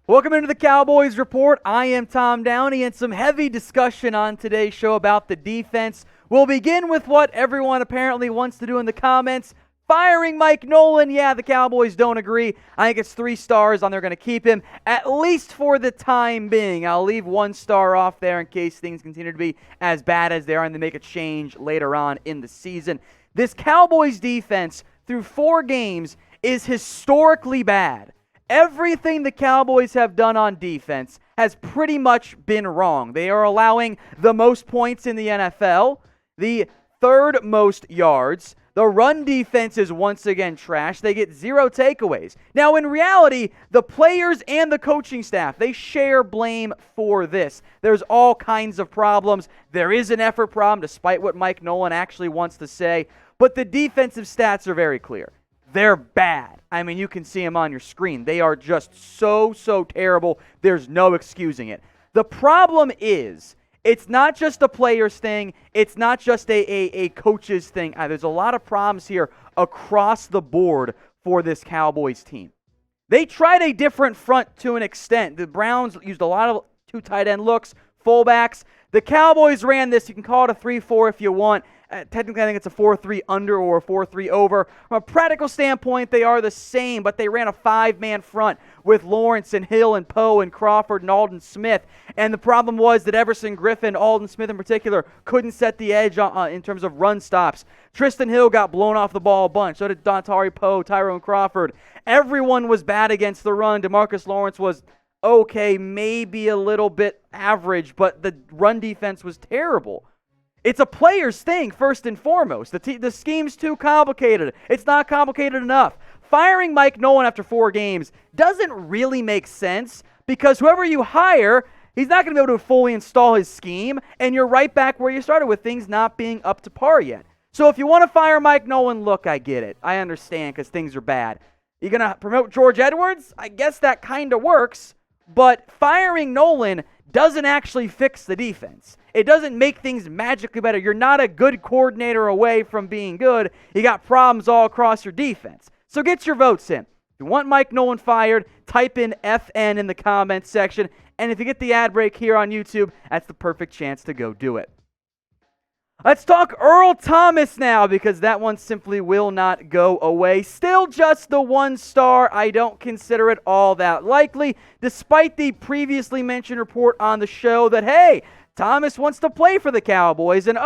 Welcome into the Cowboys Report. I am Tom Downey, and some heavy discussion on today's show about the defense. We'll begin with what everyone apparently wants to do in the comments. Firing Mike Nolan. Yeah, the Cowboys don't agree. I think it's 3 stars on they're going to keep him, at least for the time being. I'll leave 1 star off there in case things continue to be as bad as they are and they make a change later on in the season. This Cowboys defense, through 4 games, is historically bad. Everything the Cowboys have done on defense has pretty much been wrong. They are allowing the most points in the NFL, the 3rd most yards. The run defense is once again trash. They get 0 takeaways. Now, in reality, the players and the coaching staff, they share blame for this. There's all kinds of problems. There is an effort problem, despite what Mike Nolan actually wants to say. But the defensive stats are very clear. They're bad. I mean, you can see them on your screen. They are just so terrible. There's no excusing it. The problem is, it's not just a player's thing. It's not just a coach's thing. There's a lot of problems here across the board for this Cowboys team. They tried a different front to an extent. The Browns used a lot of 2 tight end looks, fullbacks. The Cowboys ran this. You can call it a 3-4 if you want. Technically, I think it's a 4-3 under or a 4-3 over. From a practical standpoint, they are the same, but they ran a 5-man front with Lawrence and Hill and Poe and Crawford and Alden Smith. And the problem was that Everson Griffin, Alden Smith in particular, couldn't set the edge in terms of run stops. Tristan Hill got blown off the ball a bunch. So did Dontari Poe, Tyrone Crawford. Everyone was bad against the run. DeMarcus Lawrence was okay, maybe a little bit average, but the run defense was terrible. It's a player's thing, first and foremost. The scheme's too complicated. It's not complicated enough. Firing Mike Nolan after 4 games doesn't really make sense because whoever you hire, he's not going to be able to fully install his scheme, and you're right back where you started with things not being up to par yet. So if you want to fire Mike Nolan, look, I get it. I understand because things are bad. You're going to promote George Edwards? I guess that kind of works, but firing Nolan doesn't actually fix the defense. It doesn't make things magically better. You're not a good coordinator away from being good. You got problems all across your defense. So get your votes in. If you want Mike Nolan fired, type in FN in the comments section. And if you get the ad break here on YouTube, that's the perfect chance to go do it. Let's talk Earl Thomas now because that one simply will not go away. Still just the 1 star. I don't consider it all that likely, despite the previously mentioned report on the show that, hey, Thomas wants to play for the Cowboys, and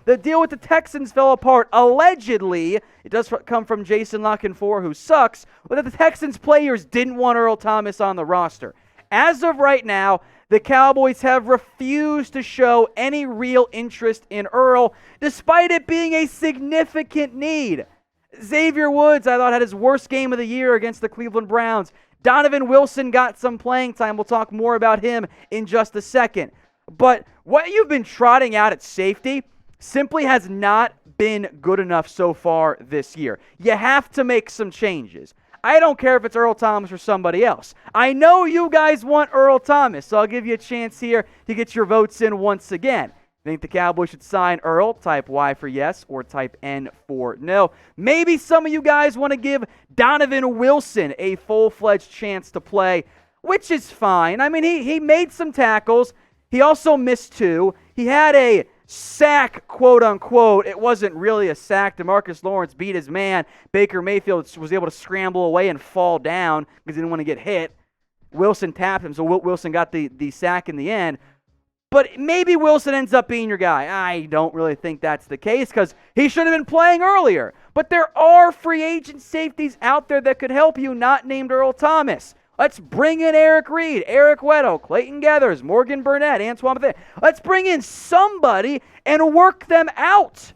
the deal with the Texans fell apart. Allegedly, it does come from Jason Lockenfor, who sucks, but that the Texans players didn't want Earl Thomas on the roster. As of right now, the Cowboys have refused to show any real interest in Earl, despite it being a significant need. Xavier Woods, I thought, had his worst game of the year against the Cleveland Browns. Donovan Wilson got some playing time. We'll talk more about him in just a second. But what you've been trotting out at safety simply has not been good enough so far this year. You have to make some changes. I don't care if it's Earl Thomas or somebody else. I know you guys want Earl Thomas, so I'll give you a chance here to get your votes in once again. Think the Cowboys should sign Earl? Type Y for yes or type N for no. Maybe some of you guys want to give Donovan Wilson a full-fledged chance to play, which is fine. I mean, he made some tackles. He also missed 2. He had a sack, quote-unquote. It wasn't really a sack. DeMarcus Lawrence beat his man. Baker Mayfield was able to scramble away and fall down because he didn't want to get hit. Wilson tapped him, so Wilson got the sack in the end. But maybe Wilson ends up being your guy. I don't really think that's the case because he should have been playing earlier. But there are free agent safeties out there that could help you, not named Earl Thomas. Let's bring in Eric Reed, Eric Weddle, Clayton Gathers, Morgan Burnett, Antoine Bethea. Let's bring in somebody and work them out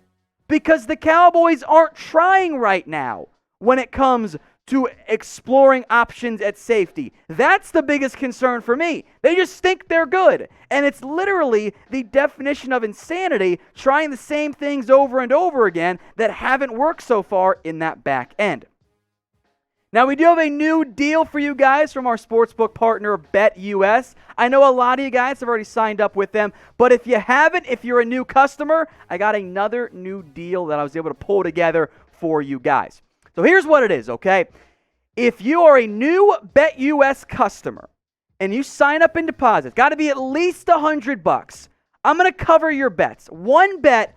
because the Cowboys aren't trying right now when it comes to exploring options at safety. That's the biggest concern for me. They just think they're good. And it's literally the definition of insanity, trying the same things over and over again that haven't worked so far in that back end. Now, we do have a new deal for you guys from our sportsbook partner, BetUS. I know a lot of you guys have already signed up with them, but if you haven't, if you're a new customer, I got another new deal that I was able to pull together for you guys. So here's what it is, okay? If you are a new BetUS customer and you sign up and deposit, got to be at least $100. I'm going to cover your bets. One bet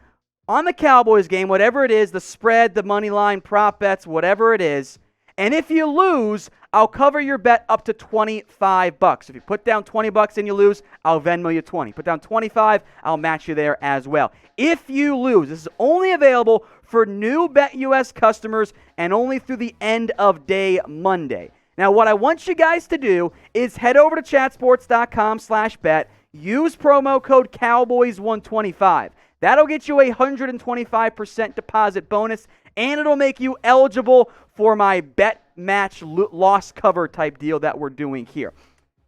on the Cowboys game, whatever it is, the spread, the money line, prop bets, whatever it is. And if you lose, I'll cover your bet up to $25. If you put down $20 and you lose, I'll Venmo you 20. Put down 25, I'll match you there as well. If you lose, this is only available for new BetUS customers and only through the end of day Monday. Now, what I want you guys to do is head over to chatsports.com/bet, use promo code Cowboys125. That'll get you a 125% deposit bonus, and it'll make you eligible for my bet match loss cover type deal that we're doing here.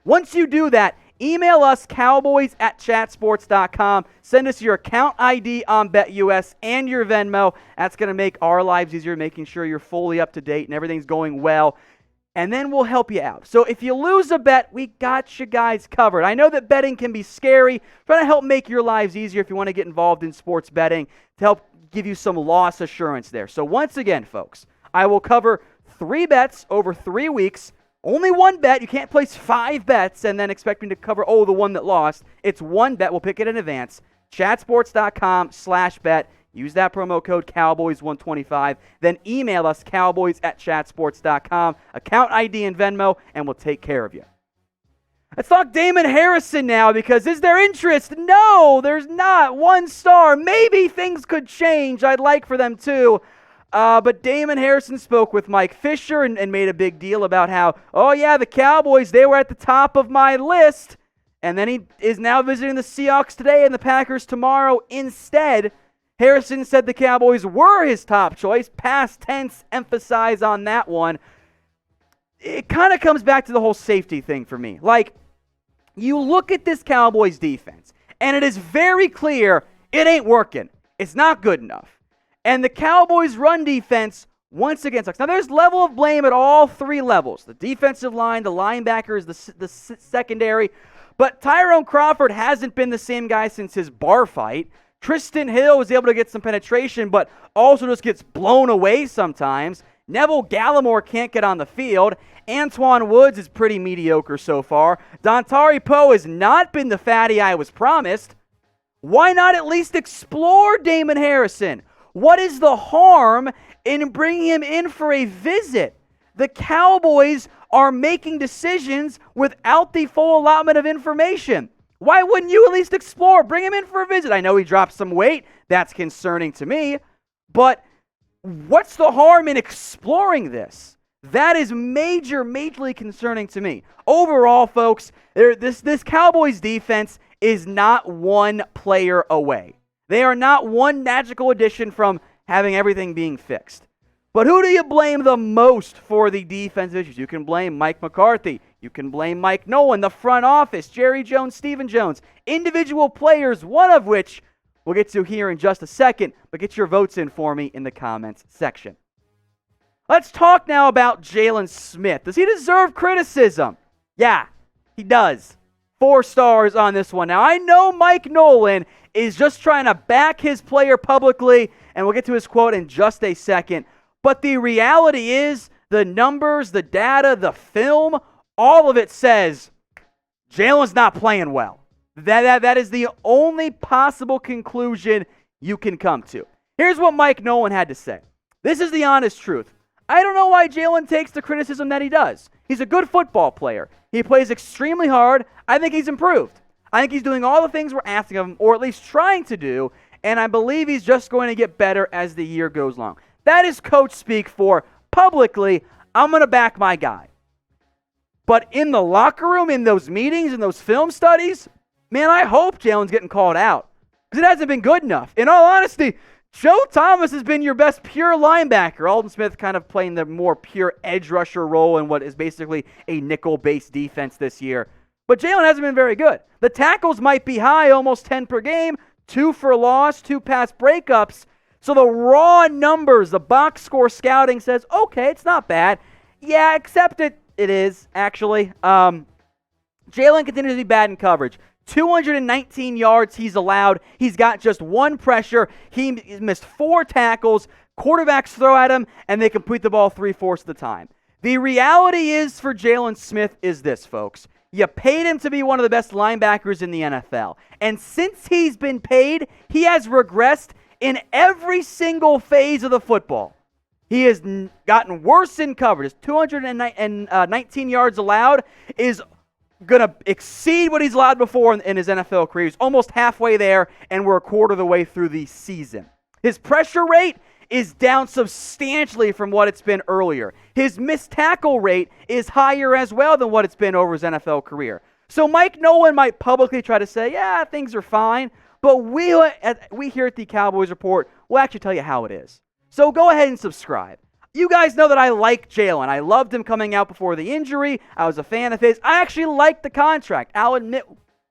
Once you do that, email us cowboys@chatsports.com. Send us your account ID on BetUS and your Venmo. That's going to make our lives easier, making sure you're fully up to date and everything's going well. And then we'll help you out. So if you lose a bet, we got you guys covered. I know that betting can be scary. Trying to help make your lives easier if you want to get involved in sports betting to help give you some loss assurance there. So once again, folks, I will cover 3 bets over 3 weeks. Only one bet. You can't place 5 bets and then expect me to cover, the one that lost. It's one bet. We'll pick it in advance. Chatsports.com/bet. Use that promo code Cowboys125. Then email us cowboys@chatsports.com. Account ID and Venmo, and we'll take care of you. Let's talk Damon Harrison now, because is there interest? No, there's not. 1 star. Maybe things could change. I'd like for them to. But Damon Harrison spoke with Mike Fisher and made a big deal about how, the Cowboys, they were at the top of my list. And then he is now visiting the Seahawks today and the Packers tomorrow instead. Harrison said the Cowboys were his top choice. Past tense, emphasize on that one. It kind of comes back to the whole safety thing for me. Like, you look at this Cowboys defense, and it is very clear it ain't working. It's not good enough. And the Cowboys' run defense, once again, sucks. Now, there's level of blame at all 3 levels. The defensive line, the linebackers, the secondary. But Tyrone Crawford hasn't been the same guy since his bar fight. Tristan Hill was able to get some penetration, but also just gets blown away sometimes. Neville Gallimore can't get on the field. Antoine Woods is pretty mediocre so far. Dontari Poe has not been the fatty I was promised. Why not at least explore Damon Harrison? What is the harm in bringing him in for a visit? The Cowboys are making decisions without the full allotment of information. Why wouldn't you at least explore? Bring him in for a visit. I know he dropped some weight. That's concerning to me. But what's the harm in exploring this? That is majorly concerning to me. Overall, folks, this Cowboys defense is not one player away. They are not one magical addition from having everything being fixed. But who do you blame the most for the defensive issues? You can blame Mike McCarthy. You can blame Mike Nolan, the front office, Jerry Jones, Stephen Jones, individual players, one of which we'll get to here in just a second, but get your votes in for me in the comments section. Let's talk now about Jaylon Smith. Does he deserve criticism? Yeah, he does. 4 stars on this one. Now, I know Mike Nolan is just trying to back his player publicly, and we'll get to his quote in just a second. But the reality is, the numbers, the data, the film, all of it says Jaylon's not playing well. That is the only possible conclusion you can come to. Here's what Mike Nolan had to say. This is the honest truth. I don't know why Jaylon takes the criticism that he does. He's a good football player. He plays extremely hard. I think he's improved. I think he's doing all the things we're asking of him, or at least trying to do, and I believe he's just going to get better as the year goes along. That is coach speak for publicly, I'm going to back my guy. But in the locker room, in those meetings, in those film studies, man, I hope Jaylon's getting called out, because it hasn't been good enough. In all honesty, Joe Thomas has been your best pure linebacker. Alden Smith kind of playing the more pure edge rusher role in what is basically a nickel-based defense this year. But Jaylon hasn't been very good. The tackles might be high, almost 10 per game, 2 for loss, 2 pass breakups. So the raw numbers, the box score scouting says, okay, it's not bad. Yeah, except it is, actually. Jaylon continues to be bad in coverage. 219 yards he's allowed. He's got just 1 pressure. He missed 4 tackles. Quarterbacks throw at him, and they complete the ball 3/4 of the time. The reality is for Jaylon Smith is this, folks. You paid him to be one of the best linebackers in the NFL. And since he's been paid, he has regressed in every single phase of the football. He has gotten worse in coverage. His 219 yards allowed is going to exceed what he's allowed before in his NFL career. He's almost halfway there, and we're a quarter of the way through the season. His pressure rate is down substantially from what it's been earlier. His missed tackle rate is higher as well than what it's been over his NFL career. So Mike Nolan might publicly try to say, yeah, things are fine, but we here at the Cowboys Report will actually tell you how it is. So go ahead and subscribe. You guys know that I like Jaylon. I loved him coming out before the injury. I was a fan of his. I actually like the contract. I'll admit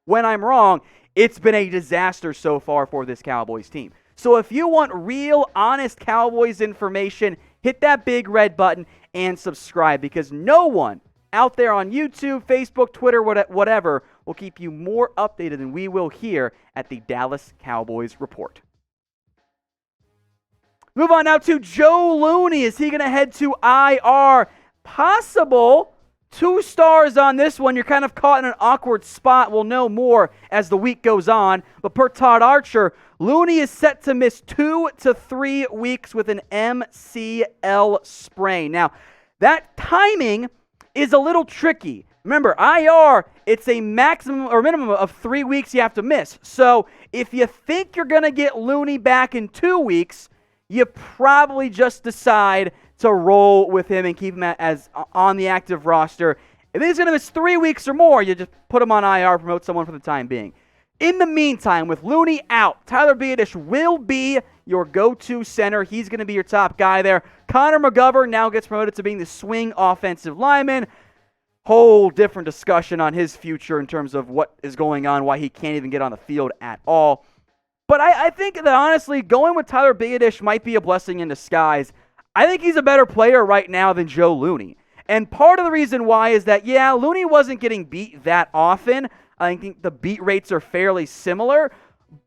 when I'm wrong, it's been a disaster so far for this Cowboys team. So if you want real, honest Cowboys information, hit that big red button and subscribe, because no one out there on YouTube, Facebook, Twitter, whatever, will keep you more updated than we will here at the Dallas Cowboys Report. Move on now to Joe Looney. Is he going to head to IR? Possible. 2 stars on this one. You're kind of caught in an awkward spot. We'll know more as the week goes on. But per Todd Archer, Looney is set to miss 2 to 3 weeks with an MCL sprain. Now, that timing is a little tricky. Remember, IR, it's a maximum or minimum of 3 weeks you have to miss. So if you think you're going to get Looney back in 2 weeks, you probably just decide to roll with him and keep him as on the active roster. If he's going to miss 3 weeks or more, you just put him on IR, promote someone for the time being. In the meantime, with Looney out, Tyler BetUS will be your go-to center. He's going to be your top guy there. Connor McGovern now gets promoted to being the swing offensive lineman. Whole different discussion on his future in terms of what is going on, why he can't even get on the field at all. But I think that honestly, going with Tyler BetUS might be a blessing in disguise. I think he's a better player right now than Joe Looney. And part of the reason why is that, yeah, Looney wasn't getting beat that often. I think the beat rates are fairly similar.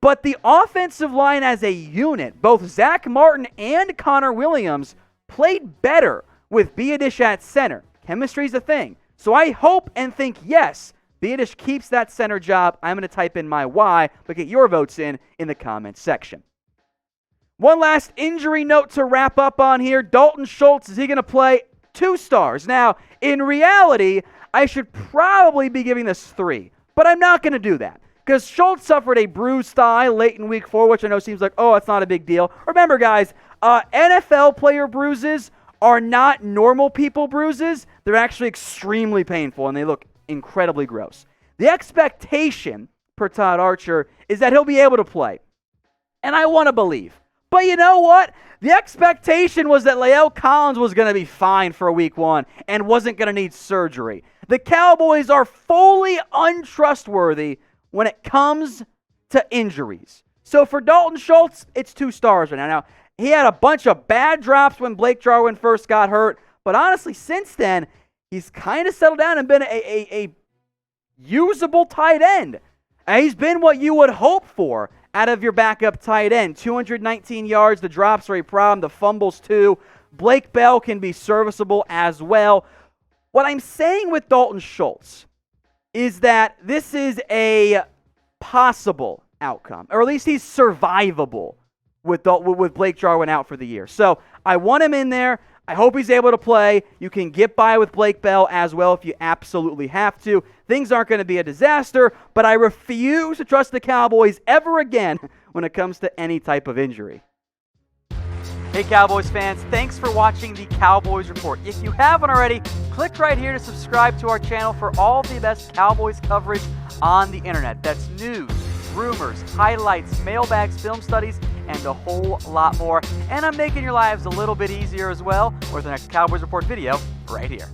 But the offensive line as a unit, both Zach Martin and Connor Williams, played better with BetUS at center. Chemistry's a thing. So I hope and think, yes, BetUS keeps that center job. I'm going to type in my why, but get your votes in the comments section. One last injury note to wrap up on here. Dalton Schultz, is he going to play? 2 stars. Now, in reality, I should probably be giving this 3, but I'm not going to do that because Schultz suffered a bruised thigh late in week 4, which I know seems like, oh, it's not a big deal. Remember, guys, NFL player bruises are not normal people bruises. They're actually extremely painful, and they look incredibly gross. The expectation, per Todd Archer, is that he'll be able to play. And I want to believe. But you know what? The expectation was that Lael Collins was going to be fine for week 1 and wasn't going to need surgery. The Cowboys are fully untrustworthy when it comes to injuries. So for Dalton Schultz, it's 2 stars right now. Now, he had a bunch of bad drops when Blake Jarwin first got hurt. But honestly, since then, he's kind of settled down and been a usable tight end. And he's been what you would hope for out of your backup tight end. 219 yards, the drops are a problem, the fumbles too. Blake Bell can be serviceable as well. What I'm saying with Dalton Schultz is that this is a possible outcome, or at least he's survivable with Blake Jarwin out for the year. So I want him in there. I hope he's able to play. You can get by with Blake Bell as well if you absolutely have to. Things aren't going to be a disaster, but I refuse to trust the Cowboys ever again when it comes to any type of injury. Hey Cowboys fans, thanks for watching the Cowboys Report. If you haven't already, click right here to subscribe to our channel for all the best Cowboys coverage on the internet. That's news, rumors, highlights, mailbags, film studies, and a whole lot more. And I'm making your lives a little bit easier as well with the next Cowboys Report video right here.